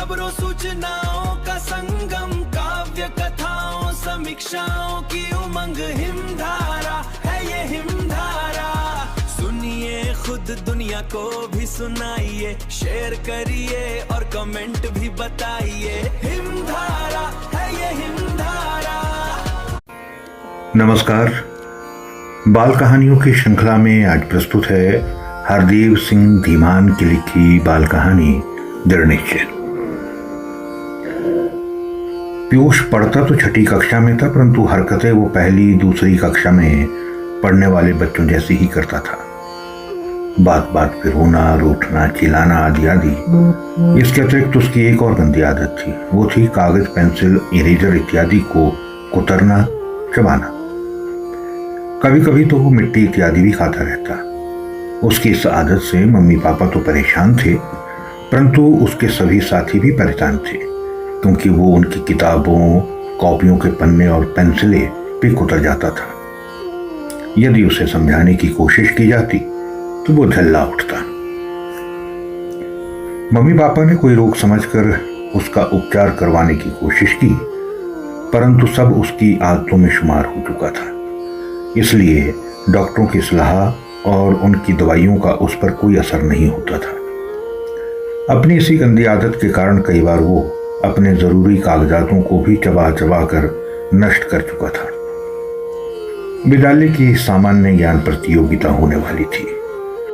खबरों सूचनाओं का संगम, काव्य कथाओं समीक्षाओं की उमंग, हिमधारा है ये हिमधारा। सुनिए खुद दुनिया को भी सुनाइए, शेयर करिए और कमेंट भी बताइए। हिमधारा है ये हिमधारा। नमस्कार, बाल कहानियों की श्रृंखला में आज प्रस्तुत है हरदेव सिंह धीमान की लिखी बाल कहानी दृढ़ निश्चय। पीयूष पढ़ता तो छठी कक्षा में था, परंतु हरकतें वो पहली दूसरी कक्षा में पढ़ने वाले बच्चों जैसी ही करता था। बात बात पे रोना, रूठना, चिल्लाना आदि आदि। इसके अतिरिक्त उसकी एक और गंदी आदत थी, वो थी कागज, पेंसिल, इरेजर इत्यादि को कुतरना, चबाना। कभी कभी तो वो मिट्टी इत्यादि भी खाता रहता। उसकी इस आदत से मम्मी पापा तो परेशान थे, परंतु उसके सभी साथी भी परेशान थे, क्योंकि वो उनकी किताबों, कॉपियों के पन्ने और पेंसिलें भी कुतर जाता था। यदि उसे समझाने की कोशिश की जाती तो वो झल्ला उठता। मम्मी पापा ने कोई रोक समझकर उसका उपचार करवाने की कोशिश की, परंतु सब उसकी आदतों में शुमार हो चुका था। इसलिए डॉक्टरों की सलाह और उनकी दवाइयों का उस पर कोई असर नहीं होता था। अपनी इसी गंदी आदत के कारण कई बार वो अपने जरूरी कागजातों को भी चबा चबा कर नष्ट कर चुका था। विद्यालय की सामान्य ज्ञान प्रतियोगिता होने वाली थी।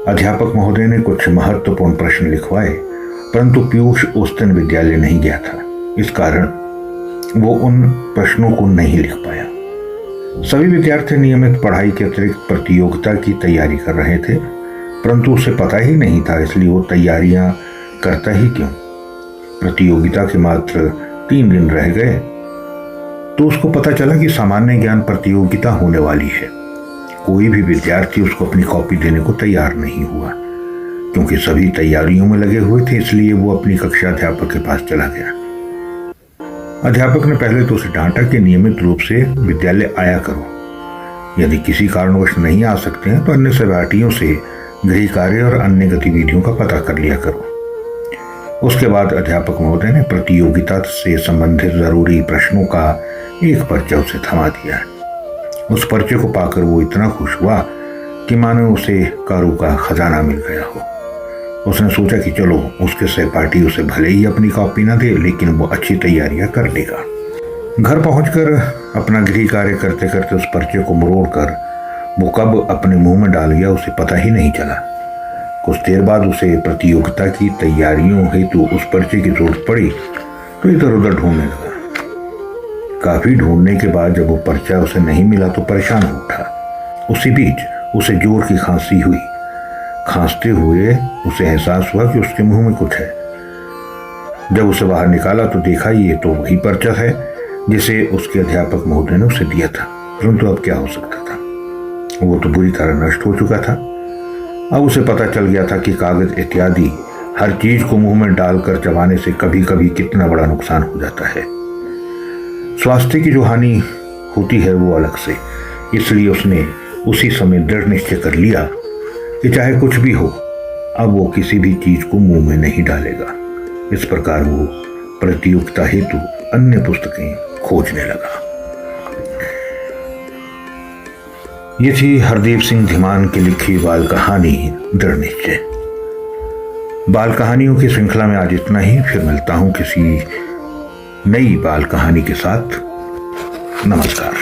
अध्यापक महोदय ने कुछ महत्वपूर्ण प्रश्न लिखवाए, परंतु पीयूष उस दिन विद्यालय नहीं गया था। इस कारण वो उन प्रश्नों को नहीं लिख पाया। सभी विद्यार्थी नियमित पढ़ाई के अतिरिक्त प्रतियोगिता की तैयारी कर रहे थे, परंतु उसे पता ही नहीं था, इसलिए वो तैयारियां करता ही क्यों। प्रतियोगिता के मात्र 3 दिन रह गए तो उसको पता चला कि सामान्य ज्ञान प्रतियोगिता होने वाली है। कोई भी विद्यार्थी उसको अपनी कॉपी देने को तैयार नहीं हुआ, क्योंकि सभी तैयारियों में लगे हुए थे। इसलिए वो अपनी कक्षा अध्यापक के पास चला गया। अध्यापक ने पहले तो उसे डांटा कि नियमित रूप से विद्यालय आया करो। यदि किसी कारणवश नहीं आ सकते हैं तो अन्य सहपाठियों से गृह कार्य और अन्य गतिविधियों का पता कर लिया करो। उसके बाद अध्यापक महोदय ने प्रतियोगिता से संबंधित जरूरी प्रश्नों का एक पर्चा उसे थमा दिया। उस पर्चे को पाकर वो इतना खुश हुआ कि मानो उसे कारू का खजाना मिल गया हो। उसने सोचा कि चलो, उसके सहपाठी उसे भले ही अपनी कॉपी ना दे, लेकिन वो अच्छी तैयारियां कर लेगा। घर पहुंचकर अपना गृह कार्य करते करते उस पर्चे को मरोड़कर वो कब अपने मुंह में डाल गया उसे पता ही नहीं चला। कुछ देर बाद उसे प्रतियोगिता की तैयारियों हेतु उस पर्चे की जरूरत पड़ी तो इधर उधर ढूंढने लगा। काफी ढूंढने के बाद जब वो पर्चा उसे नहीं मिला तो परेशान हो उठा। उसी बीच उसे जोर की खांसी हुई। खांसते हुए उसे एहसास हुआ कि उसके मुंह में कुछ है। जब उसे बाहर निकाला तो देखा ये तो वही पर्चा है जिसे उसके अध्यापक महोदय ने उसे दिया था, परंतु अब क्या हो सकता था। वो तो बुरी तरह नष्ट हो चुका था। अब उसे पता चल गया था कि कागज इत्यादि हर चीज को मुंह में डालकर चबाने से कभी कभी कितना बड़ा नुकसान हो जाता है। स्वास्थ्य की जो हानि होती है वो अलग से। इसलिए उसने उसी समय दृढ़ निश्चय कर लिया कि चाहे कुछ भी हो, अब वो किसी भी चीज को मुंह में नहीं डालेगा। इस प्रकार वो प्रतियोगिता हेतु अन्य पुस्तकें खोजने लगा। ये थी हरदेव सिंह धीमान की लिखी बाल कहानी दृढ़ निश्चय। बाल कहानियों की श्रृंखला में आज इतना ही। फिर मिलता हूं किसी नई बाल कहानी के साथ। नमस्कार।